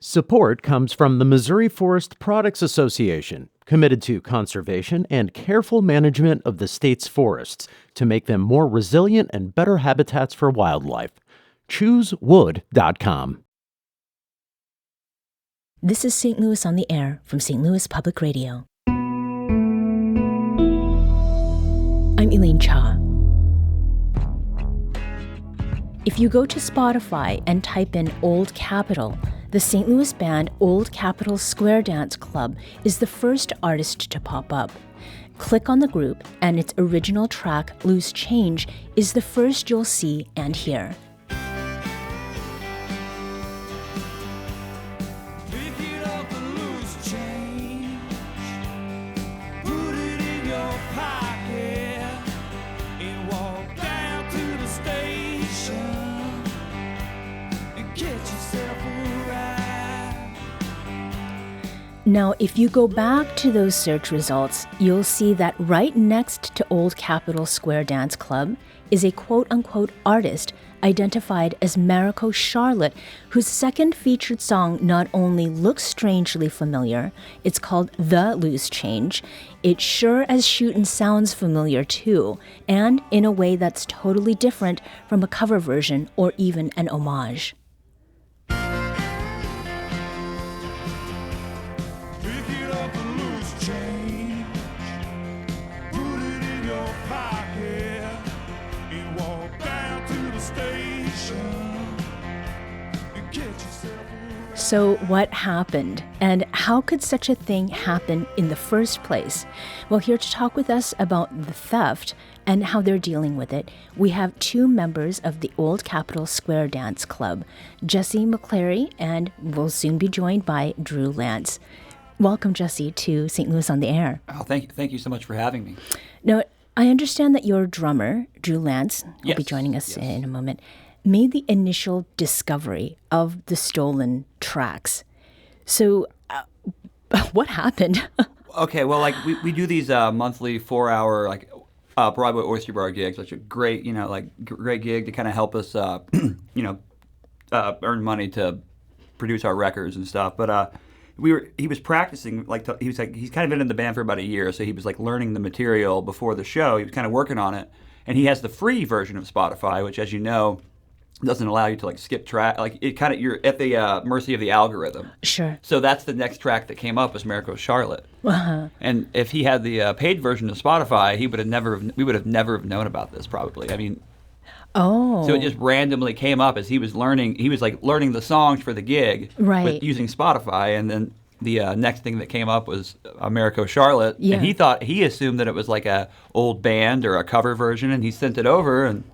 Support comes from the Missouri Forest Products Association, committed to conservation and careful management of the state's forests to make them more resilient and better habitats for wildlife. ChooseWood.com. This is St. Louis on the Air from St. Louis Public Radio. I'm Elaine Cha. If you go to Spotify and type in Old Capitol, the St. Louis band Old Capitol Square Dance Club is the first artist to pop up. Click on the group, and its original track, Loose Change, is the first you'll see and hear. Now, if you go back to those search results, you'll see that right next to Old Capitol Square Dance Club is a quote-unquote artist identified as Mariko Charlotte, whose second featured song not only looks strangely familiar, it's called The Loose Change, it sure as shootin' sounds familiar too, and in a way that's totally different from a cover version or even an homage. So what happened, and how could such a thing happen in the first place? Well, here to talk with us about the theft and how they're dealing with it, we have two members of the Old Capitol Square Dance Club, Jesse McClary, and we'll soon be joined by Drew Lance. Welcome, Jesse, to St. Louis on the Air. Oh, thank you so much for having me. Now, I understand that your drummer, Drew Lance, will Yes. be joining us Yes. in a moment, made the initial discovery of the stolen tracks. So, what happened? Okay, well, like we do these monthly 4-hour Broadway Oyster Bar gigs, which are great, great gig to kind of help us, earn money to produce our records and stuff. But he was practicing, he's kind of been in the band for about a year, so he was like learning the material before the show. He was kind of working on it, and he has the free version of Spotify, which, as you know, doesn't allow you to skip track. You're at the mercy of the algorithm. Sure. So that's the next track that came up was Mariko Charlotte. Uh-huh. And if he had the paid version of Spotify, we would have never known about this probably. I mean, Oh. so it just randomly came up as he was learning. He was learning the songs for the gig Right. using Spotify, and then the next thing that came up was Mariko Charlotte. Yeah. And he assumed that it was like a old band or a cover version, and he sent it over and.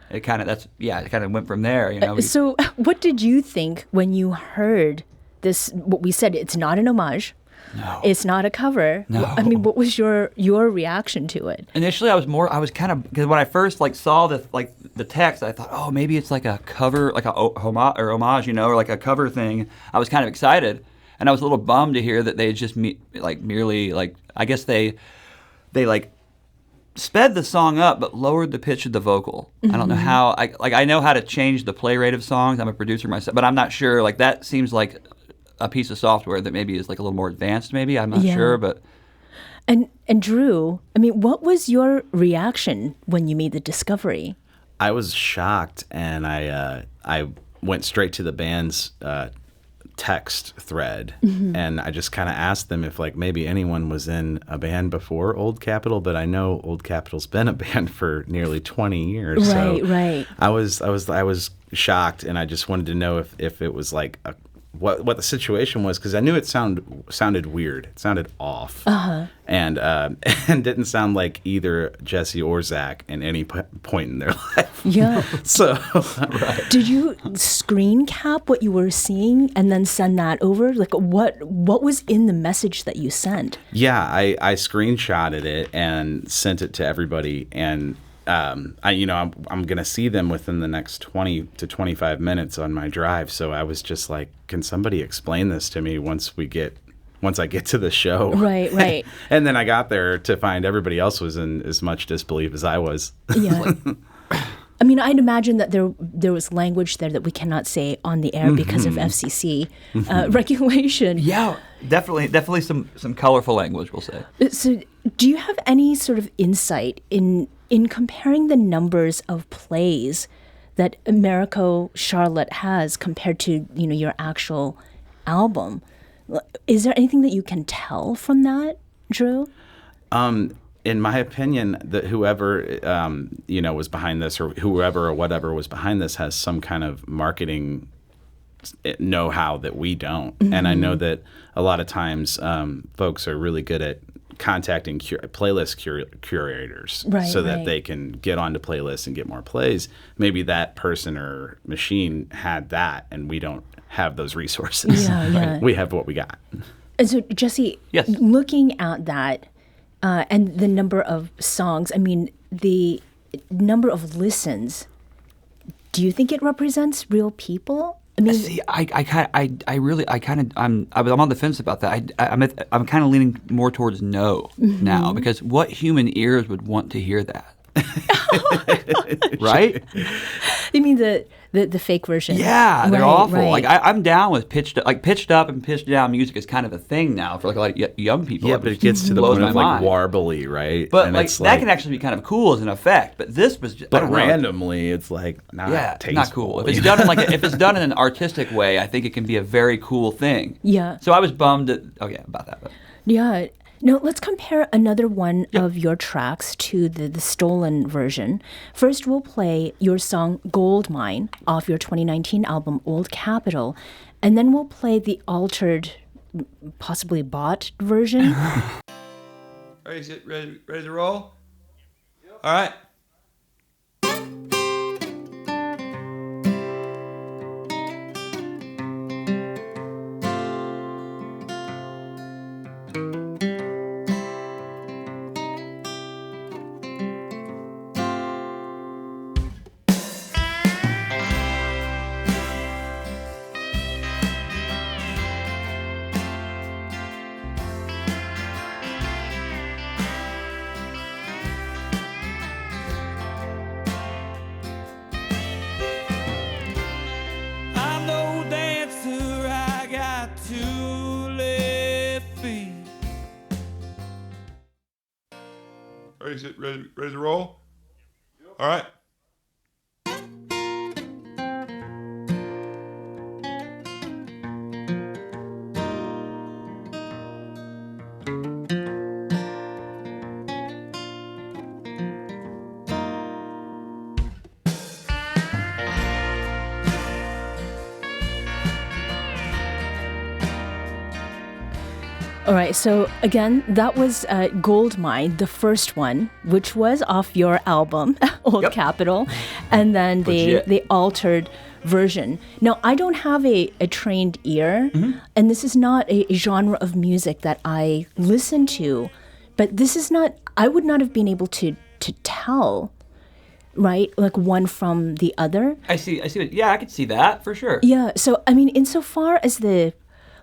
It kind of went from there, So what did you think when you heard this? What we said, it's not an homage. No. It's not a cover. No. I mean, what was your reaction to it? Initially, because when I first saw the text, I thought, oh, maybe it's like a cover, like a homage, or like a cover thing. I was kind of excited, and I was a little bummed to hear that they just merely I guess they sped the song up but lowered the pitch of the vocal. Mm-hmm. I don't know how. I know how to change the play rate of songs. I'm a producer myself, but I'm not sure. That seems like a piece of software that maybe is a little more advanced. Maybe I'm not sure, but. And Drew, I mean, what was your reaction when you made the discovery? I was shocked, and I went straight to the band's text thread, and I just kind of asked them if maybe anyone was in a band before Old Capitol, but I know Old Capitol's been a band for nearly 20 years. Right. I was shocked, and I just wanted to know if it was what the situation was, because I knew it sounded weird. It sounded off, and didn't sound like either Jesse or Zach at any point in their life. Yeah. So, right. Did you screen cap what you were seeing and then send that over? What was in the message that you sent? Yeah, I screenshotted it and sent it to everybody, and I'm going to see them within the next 20 to 25 minutes on my drive. So I was just like, can somebody explain this to me once I get to the show? Right. And then I got there to find everybody else was in as much disbelief as I was. Yeah. I mean, I'd imagine that there was language there that we cannot say on the air because of FCC regulation. Yeah, definitely some colorful language, we'll say. So, do you have any sort of insight in comparing the numbers of plays that Americo Charlotte has compared to your actual album? Is there anything that you can tell from that, Drew? In my opinion, that whoever was behind this, or whoever or whatever was behind this, has some kind of marketing know-how that we don't. And I know that a lot of times folks are really good at contacting playlist curators, so that they can get onto playlists and get more plays. Maybe that person or machine had that, and we don't have those resources. Yeah. We have what we got. And so, Jesse, Yes. looking at that and the number of songs, I mean, the number of listens, do you think it represents real people? I mean, See, I'm on the fence about that. I'm kind of leaning more towards no now, because what human ears would want to hear that? Right? you mean the fake version? Yeah, they're Right, awful. right. Like I'm down with pitched up and pitched down music is kind of a thing now for like a lot of young people. Yeah, but it gets to the blows point of my like mind. warbly, right? But And like it's that can actually be kind of cool as an effect. But this was just, I but don't know. randomly, it's like not tasteful. Not cool. If it's done in if it's done in an artistic way, I think it can be a very cool thing. Yeah. So I was bummed about that. But. Yeah. Now, let's compare another one of your tracks to the stolen version. First, we'll play your song Gold Mine off your 2019 album Old Capitol, and then we'll play the altered, possibly bought version. All right, is it ready to roll? All right. I'm no dancer, I got 2 left feet. All right, is it ready to roll? All right. All right, so again, that was Gold Mine, the first one, which was off your album, Old Capitol, and then the altered version. Now, I don't have a trained ear, and this is not a genre of music that I listen to, but this is not, I would not have been able to tell, right, like one from the other. I see. Yeah, I could see that for sure. Yeah, so, I mean, insofar as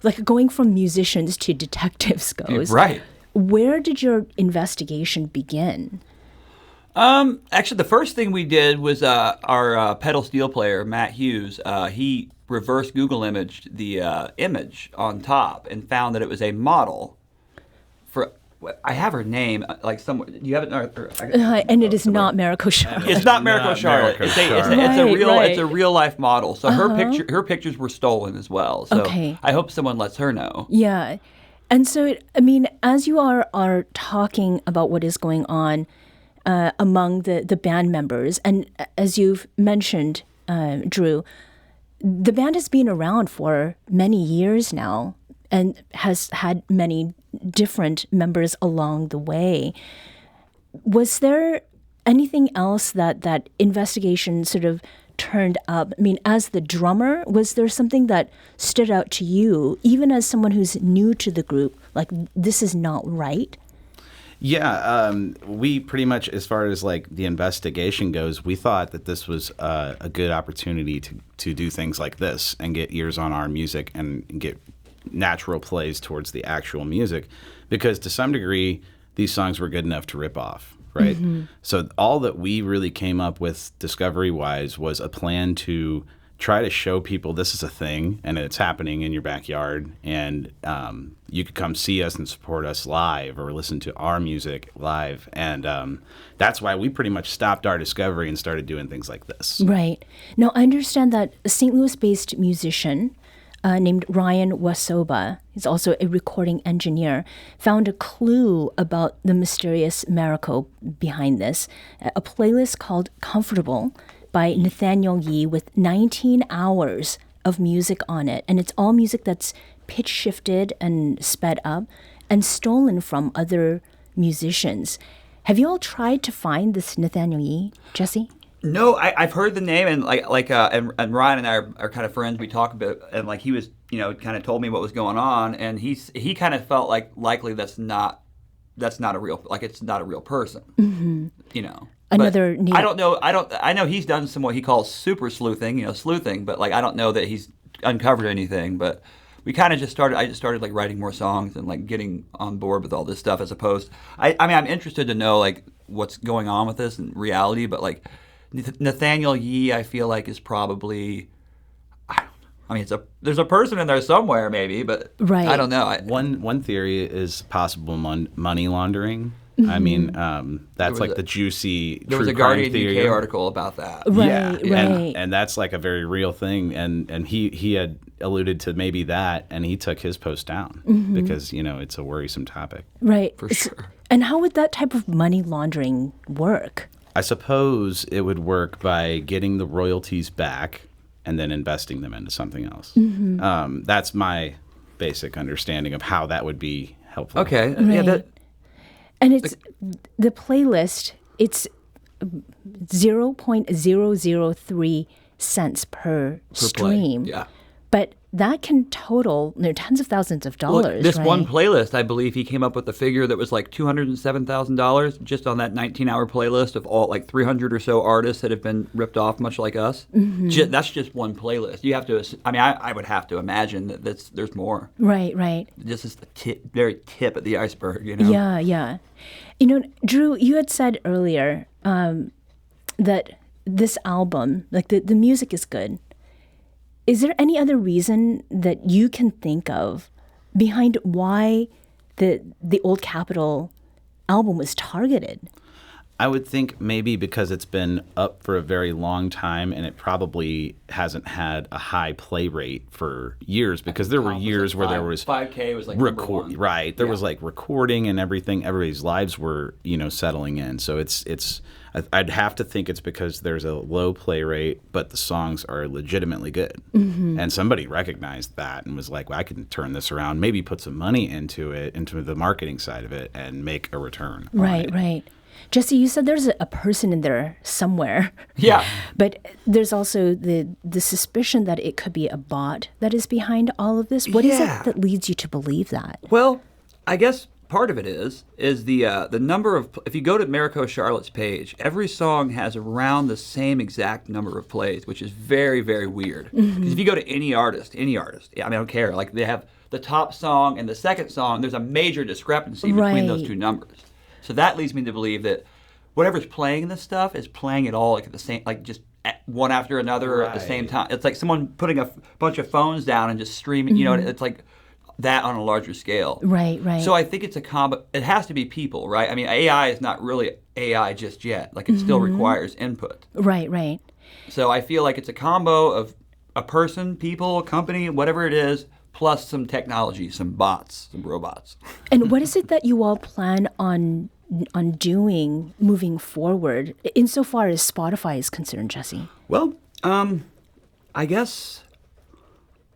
like going from musicians to detectives goes, Right. where did your investigation begin? Actually, the first thing we did was our pedal steel player, Matt Hughes. He reverse Google imaged the image on top and found that it was a model for. I have her name, like somewhere. You have it? And it is not Mariko Charlotte. It's not Mariko not Charlotte. Mariko It's Charlotte. it's a real life model. So her pictures were stolen as well. So Okay. I hope someone lets her know. Yeah. And so, I mean, as you are talking about what is going on among the band members, and as you've mentioned, Drew, the band has been around for many years now and has had many different members along the way. Was there anything else that investigation sort of turned up? I mean, as the drummer, was there something that stood out to you, even as someone who's new to the group, like this is not right? Yeah, we pretty much, as far as like the investigation goes, we thought that this was a good opportunity to do things like this and get ears on our music and get natural plays towards the actual music, because to some degree these songs were good enough to rip off. right? So all that we really came up with discovery-wise was a plan to try to show people this is a thing and it's happening in your backyard, and you could come see us and support us live or listen to our music live. And that's why we pretty much stopped our discovery and started doing things like this. Right. Now, I understand that a St. Louis-based musician named Ryan Wasoba, he's also a recording engineer, found a clue about the mysterious miracle behind this, a playlist called Comfortable by Nathaniel Yee with 19 hours of music on it. And it's all music that's pitch shifted and sped up and stolen from other musicians. Have you all tried to find this Nathaniel Yee, Jesse? No, I've heard the name, and and Ryan and I are kind of friends. We talk a bit, and like he was, kind of told me what was going on, and he kind of felt like likely that's not a real, like it's not a real person, Another I don't know. I know he's done some what he calls super sleuthing, sleuthing, but like I don't know that he's uncovered anything. But we kind of just started. I just started like writing more songs and like getting on board with all this stuff. As opposed, I mean, I'm interested to know like what's going on with this in reality. But like Nathaniel Yee, I feel like is probably. I mean, there's a person in there somewhere, maybe, but right. I don't know. One theory is possible money laundering. I mean, that's like the juicy There was true a crime Guardian theory. UK article about that. Right, right. And that's like a very real thing. And he had alluded to maybe that, and he took his post down because, it's a worrisome topic. Right. For sure. And how would that type of money laundering work? I suppose it would work by getting the royalties back and then investing them into something else. That's my basic understanding of how that would be helpful. Okay. Right. Yeah. And it's the playlist, it's 0.003 cents per stream. Play. Yeah. But that can total tens of thousands of dollars. This right? one playlist, I believe he came up with a figure that was like $207,000 just on that 19-hour playlist of all like 300 or so artists that have been ripped off, much like us. That's just one playlist. You have to. I mean, I would have to imagine that there's more. Right. This is the very tip of the iceberg. Yeah. Drew, you had said earlier that this album, like the music is good. Is there any other reason that you can think of behind why the Old Capitol album was targeted? I would think maybe because it's been up for a very long time and it probably hasn't had a high play rate for years, because there were years where there was 5K was like number one. Right. There was like recording and everything. Everybody's lives were, settling in. So I'd have to think it's because there's a low play rate, but the songs are legitimately good. And somebody recognized that and was like, well, I can turn this around, maybe put some money into it, into the marketing side of it, and make a return. Right. Jesse, you said there's a person in there somewhere. Yeah. But there's also the suspicion that it could be a bot that is behind all of this. What is it that leads you to believe that? Well, I guess part of it is the number of, if you go to Marico Charlotte's page, every song has around the same exact number of plays, which is very, very weird. Because if you go to any artist, I don't care, like they have the top song and the second song, there's a major discrepancy between those two numbers. So that leads me to believe that whatever's playing this stuff is playing it all like at the same, like just one after another at the same time. It's like someone putting a bunch of phones down and just streaming, it's like that on a larger scale. Right. So I think it's a combo. It has to be people, right? I mean, AI is not really AI just yet. Like it still requires input. Right. So I feel like it's a combo of a person, people, a company, whatever it is, plus some technology, some bots, some robots. And what is it that you all plan on doing moving forward, insofar as Spotify is concerned, Jesse? Well, I guess,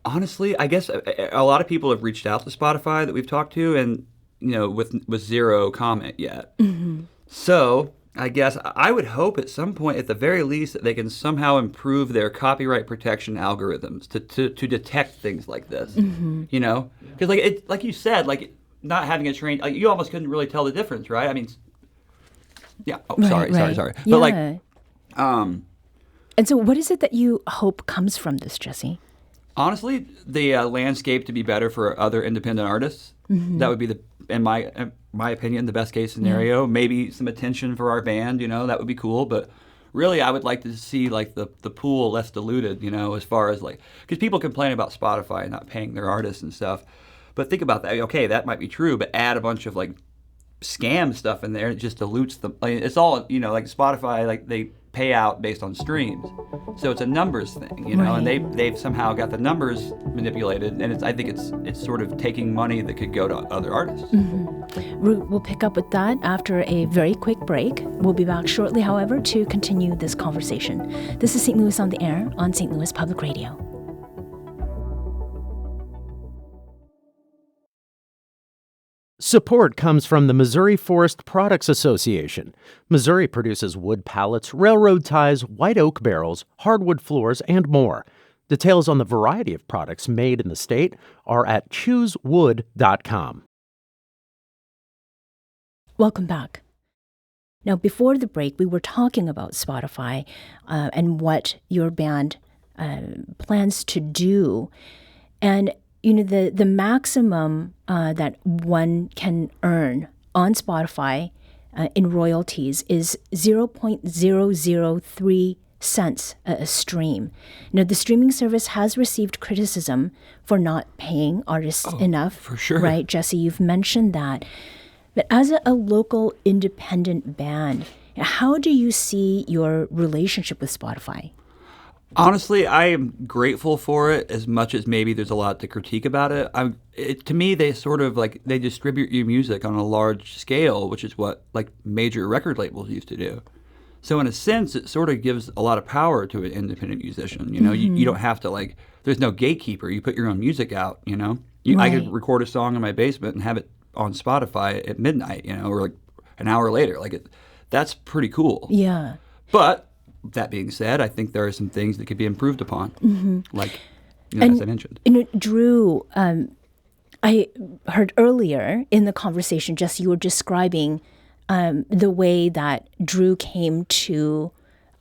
honestly, a lot of people have reached out to Spotify that we've talked to, and with zero comment yet. So I guess I would hope at some point, at the very least, that they can somehow improve their copyright protection algorithms to detect things like this. Because like you said, like not having a trained, like you almost couldn't really tell the difference, right? I mean, yeah. Oh, sorry. But yeah. And so, what is it that you hope comes from this, Jesse? Honestly, the landscape to be better for other independent artists. That would be in my my opinion, the best case scenario. Maybe some attention for our band, that would be cool. But really, I would like to see like the pool less diluted, as far as like, because people complain about Spotify not paying their artists and stuff. But think about that. Okay, that might be true, but add a bunch of like scam stuff in there. It just dilutes the. I mean, it's all like Spotify, like they pay out based on streams, so it's a numbers thing, Right. and they've somehow got the numbers manipulated, and I think it's sort of taking money that could go to other artists. We'll pick up with that after a very quick break. We'll be back shortly, however, to continue this conversation. This is St. Louis on the Air on St. Louis Public Radio. Support comes from the Missouri Forest Products Association. Missouri produces wood pallets, railroad ties, white oak barrels, hardwood floors, and more. Details on the variety of products made in the state are at choosewood.com. Welcome back. Now, before the break, we were talking about Spotify and what your band plans to do. And the maximum that one can earn on Spotify in royalties is 0.003 cents a stream. Now, the streaming service has received criticism for not paying artists enough. for sure. Right, Jesse, you've mentioned that. But as a local independent band, how do you see your relationship with Spotify? Honestly, I am grateful for it as much as maybe there's a lot to critique about it. To me, they sort of like they distribute your music on a large scale, which is what like major record labels used to do. So in a sense, it sort of gives a lot of power to an independent musician. You don't have to like. There's no gatekeeper. You put your own music out. I Right. could record a song in my basement and have it on Spotify at midnight. or like an hour later. That's pretty cool. Yeah. But that being said, I think there are some things that could be improved upon, like as I mentioned. Drew, I heard earlier in the conversation, Jesse, you were describing the way that Drew came to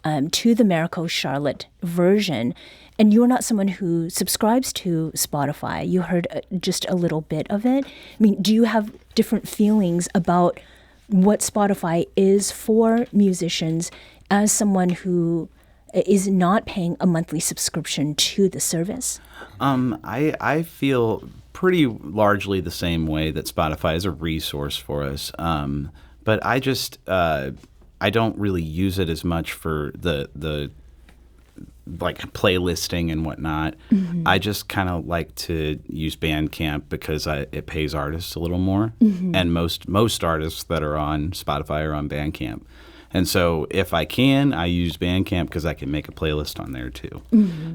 the Marico Charlotte version. And you're not someone who subscribes to Spotify. You heard just a little bit of it. I mean, do you have different feelings about what Spotify is for musicians as someone who is not paying a monthly subscription to the service? I feel pretty largely the same way that Spotify is a resource for us. But I just I don't really use it as much for the like playlisting and whatnot. I just kind of like to use Bandcamp because it pays artists a little more, and most artists that are on Spotify are on Bandcamp. And so if I can, I use Bandcamp because I can make a playlist on there too.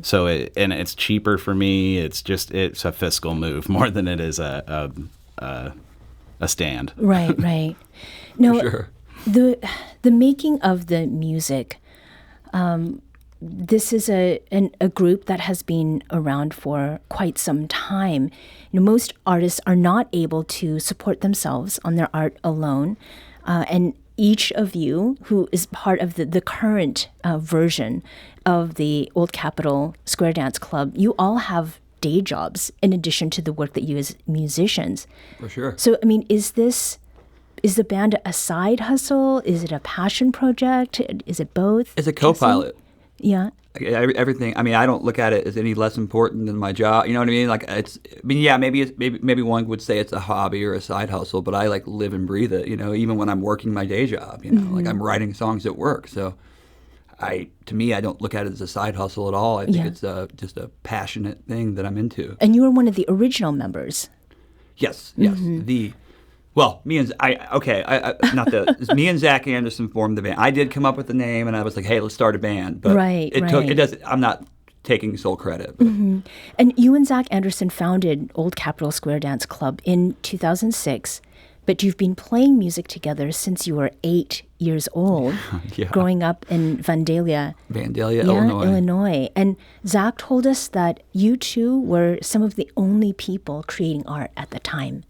So it's cheaper for me. It's a fiscal move more than it is a stand. Right. No, Sure. the making of the music. This is a group that has been around for quite some time. Most artists are not able to support themselves on their art alone, and each of you who is part of the current version of the Old Capitol Square Dance Club, you all have day jobs in addition to the work that you as musicians. For sure. So, I mean, is the band a side hustle? Is it a passion project? Is it both? It's a co-pilot. Yeah. Everything. I mean, I don't look at it as any less important than my job. You know what I mean? Like maybe one would say it's a hobby or a side hustle, but I like live and breathe it. Even when I'm working my day job. Like I'm writing songs at work. So, to me, I don't look at it as a side hustle at all. I think it's just a passionate thing that I'm into. And you were one of the original members. Yes. Me and me and Zach Anderson formed the band. I did come up with the name, and I was like, "Hey, let's start a band." But I'm not taking sole credit. But. And you and Zach Anderson founded Old Capitol Square Dance Club in 2006, but you've been playing music together since you were 8 years old, growing up in Vandalia, Illinois. And Zach told us that you two were some of the only people creating art at the time.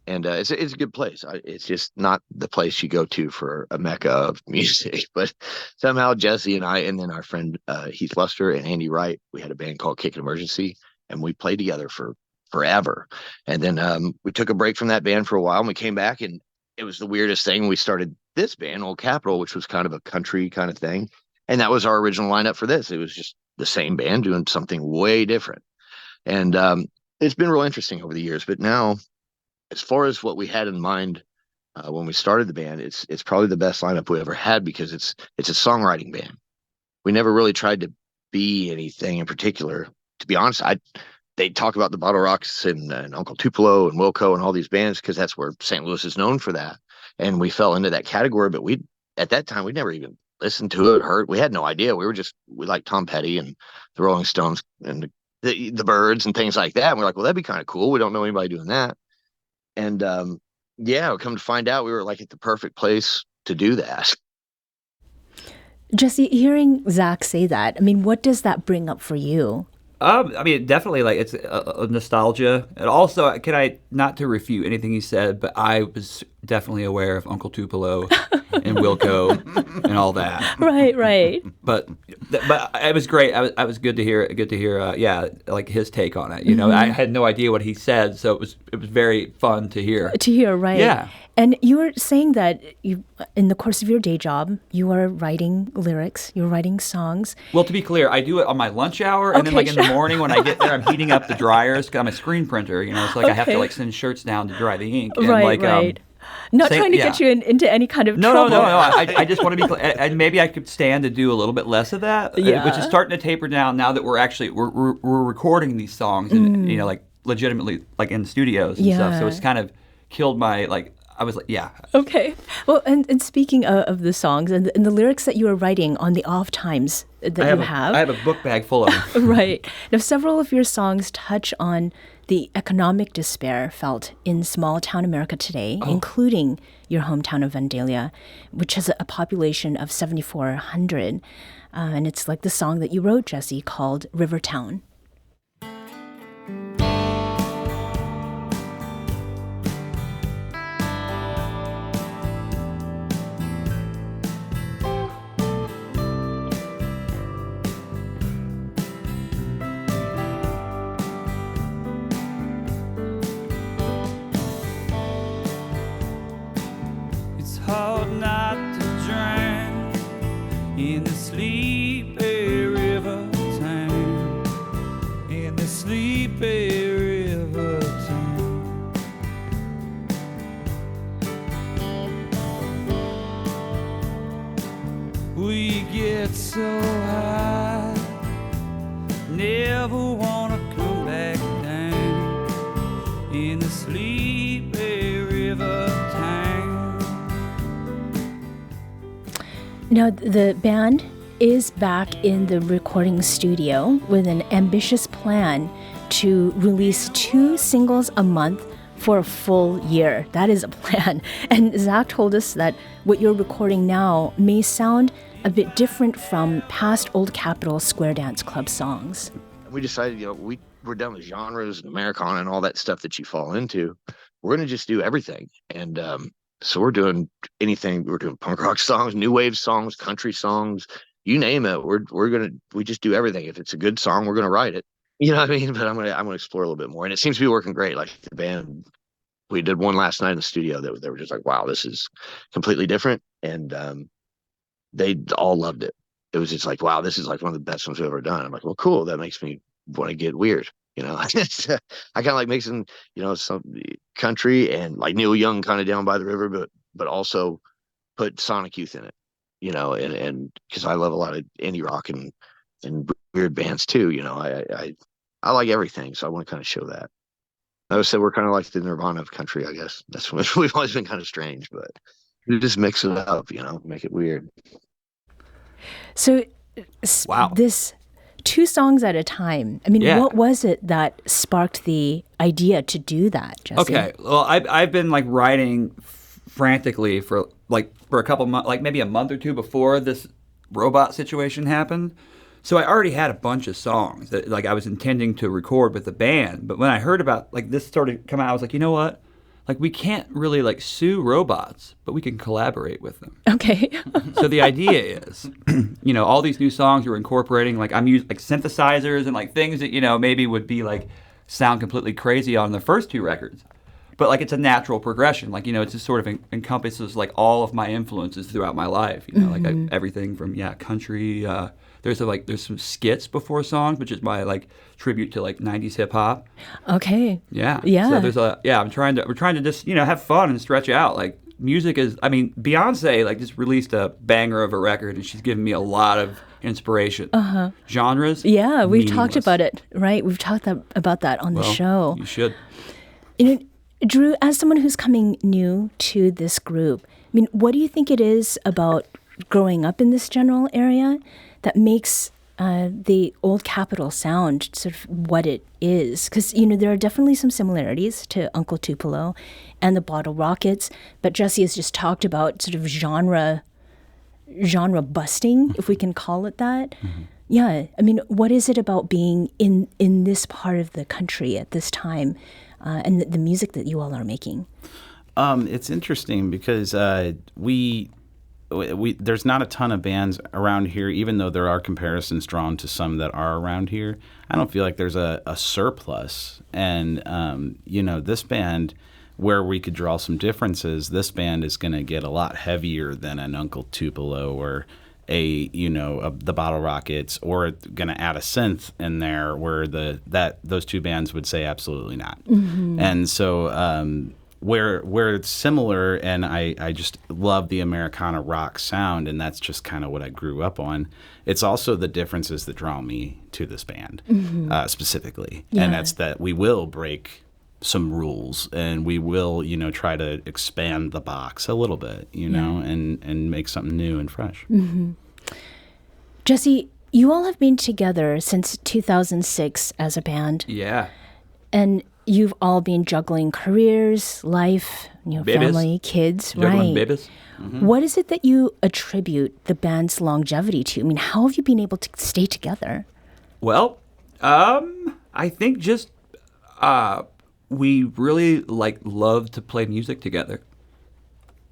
And it's a good place. It's just not the place you go to for a mecca of music. But somehow Jesse and I, and then our friend Heath Luster and Andy Wright, we had a band called Kick Emergency, and we played together for forever. And then we took a break from that band for a while, and we came back, and it was the weirdest thing. We started this band, Old Capitol, which was kind of a country kind of thing. And that was our original lineup for this. It was just the same band doing something way different. And it's been real interesting over the years. But now, as far as what we had in mind when we started the band, it's probably the best lineup we ever had because it's a songwriting band. We never really tried to be anything in particular. To be honest, they talk about the Bottle Rocks and Uncle Tupelo and Wilco and all these bands because that's where St. Louis is known for that. And we fell into that category, but at that time, we'd never even listened to it, heard. We had no idea. We liked Tom Petty and the Rolling Stones and the Byrds and things like that. And we're like, well, that'd be kind of cool. We don't know anybody doing that. And yeah, come to find out, we were like at the perfect place to do that. Jesse, hearing Zach say that, I mean, what does that bring up for you? I mean, definitely, like, it's a nostalgia. And also, not to refute anything he said, but I was definitely aware of Uncle Tupelo and Wilco and all that. Right. But it was great. I was good to hear, yeah, like his take on it. You know, I had no idea what he said, so it was very fun to hear. Right. Yeah. And you were saying that in the course of your day job, you are writing lyrics, you're writing songs. Well, to be clear, I do it on my lunch hour, and then like in the morning when I get there, I'm heating up the dryers because I'm a screen printer. You know, it's like I have to like send shirts down to dry the ink. And, right. Not trying to get you into any kind of trouble. No. I just want to be clear. And maybe I could stand to do a little bit less of that, which is starting to taper down now that we're recording these songs and you know, like legitimately like in studios and stuff. So it's kind of killed my like. I was like, yeah. Okay. Well, and speaking of the songs and the lyrics that you are writing on the off times that I have a book bag full of them. Right. Now, several of your songs touch on the economic despair felt in small town America today, including your hometown of Vandalia, which has a population of 7,400. And it's like the song that you wrote, Jesse, called Rivertown. Hard not to drown in the sleepy river town, in the sleepy river town. We get so high, never wanna come back down in the sleepy river town. Now, the band is back in the recording studio with an ambitious plan to release 2 singles a month for a full year. That is a plan. And Zach told us that what you're recording now may sound a bit different from past Old Capitol Square Dance Club songs. We decided, you know, we're done with genres and Americana and all that stuff that you fall into. We're going to just do everything. And so we're doing anything. We're doing punk rock songs, new wave songs, country songs, you name it. We just do everything. If it's a good song, we're gonna write it. You know what I mean? But I'm gonna explore a little bit more. And it seems to be working great. Like the band, we did one last night in the studio that they were just like, wow, this is completely different. And they all loved it. It was just like, wow, this is like one of the best ones we've ever done. I'm like, well, cool. That makes me want to get weird. You know, I kind of like mixing, you know, some country and like Neil Young kind of Down by the River, but also put Sonic Youth in it, you know, and because I love a lot of indie rock and weird bands too. You know, I like everything, so I want to kind of show that. I would say we're kind of like the Nirvana of country, I guess. That's what we've always been kind of strange, but we just mix it up, you know, make it weird. So, wow. This 2 songs at a time. I mean, what was it that sparked the idea to do that, Jesse? Okay, well, I've been like writing frantically for a couple months, like maybe a month or 2 before this robot situation happened. So I already had a bunch of songs that like I was intending to record with the band. But when I heard about like this started coming out, I was like, you know what? Like we can't really like sue robots, but we can collaborate with them. Okay. So the idea is, you know, all these new songs we're incorporating, like I'm using like synthesizers and like things that, you know, maybe would be like sound completely crazy on the first 2 records. but like it's a natural progression. Like, it just sort of encompasses like all of my influences throughout my life. Like everything from country. There's some skits before songs, which is my like tribute to like 90s hip hop. Okay. Yeah. Yeah. So we're trying to just have fun and stretch out. Like music is, Beyonce like just released a banger of a record, and she's given me a lot of inspiration. Genres. Yeah, we've meaningless. talked about it, right? We've talked about that on the show. You should. Drew, as someone who's coming new to this group, what do you think it is about growing up in this general area that makes the Old Capitol sound sort of what it is? Because, there are definitely some similarities to Uncle Tupelo and the Bottle Rockets, but Jesse has just talked about sort of genre busting, if we can call it that. Yeah, what is it about being in this part of the country at this time and the music that you all are making? It's interesting because there's not a ton of bands around here, even though there are comparisons drawn to some that are around here. I don't feel like there's a surplus. And, this band, where we could draw some differences, this band is going to get a lot heavier than an Uncle Tupelo or the Bottle Rockets, or going to add a synth in there where those two bands would say absolutely not. And so where it's similar, and I just love the Americana rock sound, and that's just kind of what I grew up on. It's also the differences that draw me to this band specifically, and that's that we will break some rules, and we will try to expand the box a little bit, and make something new and fresh. Jesse, you all have been together since 2006 as a band. Yeah. And you've all been juggling careers, life, family, kids, Juggling right? babies. What is it that you attribute the band's longevity to? How have you been able to stay together? Well, I think just we really love to play music together.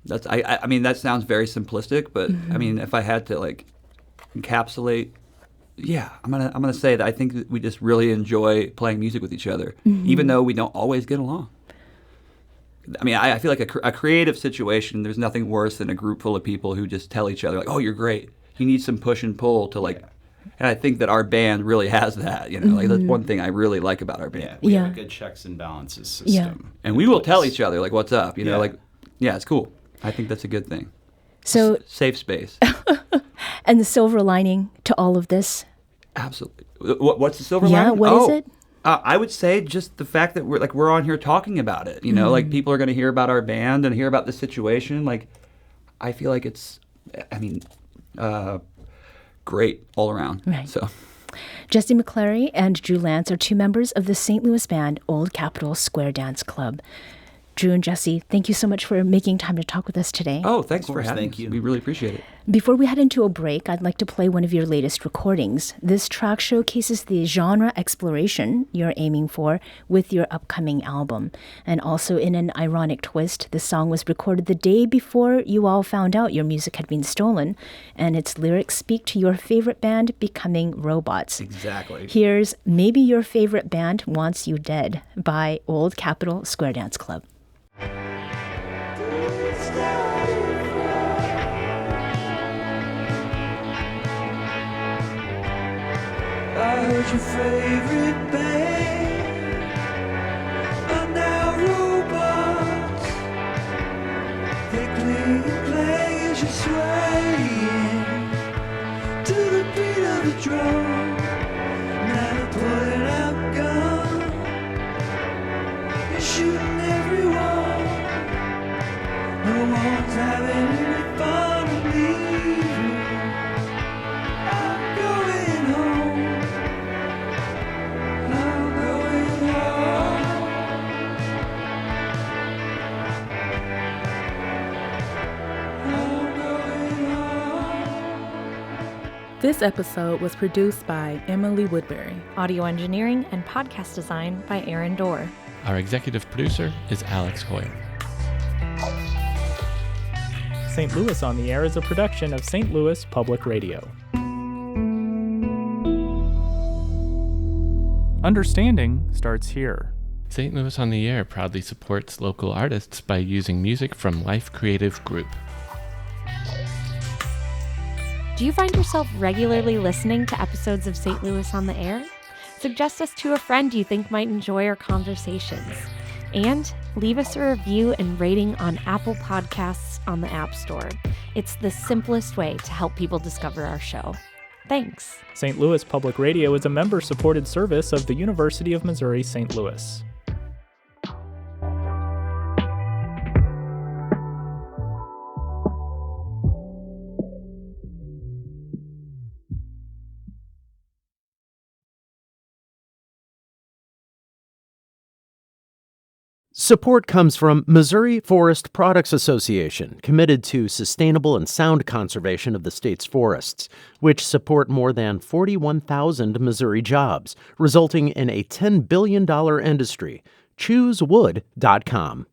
That's that sounds very simplistic, but if I had to encapsulate, I'm gonna say that I think that we just really enjoy playing music with each other, even though we don't always get along. I feel like a creative situation, there's nothing worse than a group full of people who just tell each other, oh, you're great. You need some push and pull to and I think that our band really has that, that's one thing I really like about our band. We have a good checks and balances system. And we will tell each other, what's up, it's cool. I think that's a good thing. So safe space. And the silver lining to all of this? Absolutely. What's the silver lining? Yeah, what is it? I would say just the fact that we're on here talking about it. People are going to hear about our band and hear about the situation. I feel like it's, great all around. Right. So, Jesse McClary and Drew Lance are two members of the St. Louis band Old Capitol Square Dance Club. Drew and Jesse, thank you so much for making time to talk with us today. Oh, thanks for having Thank us. you. We really appreciate it. Before we head into a break, I'd like to play one of your latest recordings. This track showcases the genre exploration you're aiming for with your upcoming album. And also, in an ironic twist, the song was recorded the day before you all found out your music had been stolen, and its lyrics speak to your favorite band becoming robots. Exactly. Here's Maybe Your Favorite Band Wants You Dead by Old Capitol Square Dance Club. I heard your favorite band are now robots. They cling and play as you're swaying to the beat of the drum. Now they're pulling out guns and shooting everyone. No one's having any fun with me. I'm going home. I'm going home. I'm going home. This episode was produced by Emily Woodbury. Audio engineering and podcast design by Aaron Dorr. Our executive producer is Alex Hoyle. St. Louis on the Air is a production of St. Louis Public Radio. Understanding starts here. St. Louis on the Air proudly supports local artists by using music from Life Creative Group. Do you find yourself regularly listening to episodes of St. Louis on the Air? Suggest us to a friend you think might enjoy our conversations. And leave us a review and rating on Apple Podcasts on the App Store. It's the simplest way to help people discover our show. Thanks. St. Louis Public Radio is a member-supported service of the University of Missouri St. Louis. Support comes from Missouri Forest Products Association, committed to sustainable and sound conservation of the state's forests, which support more than 41,000 Missouri jobs, resulting in a $10 billion industry. ChooseWood.com.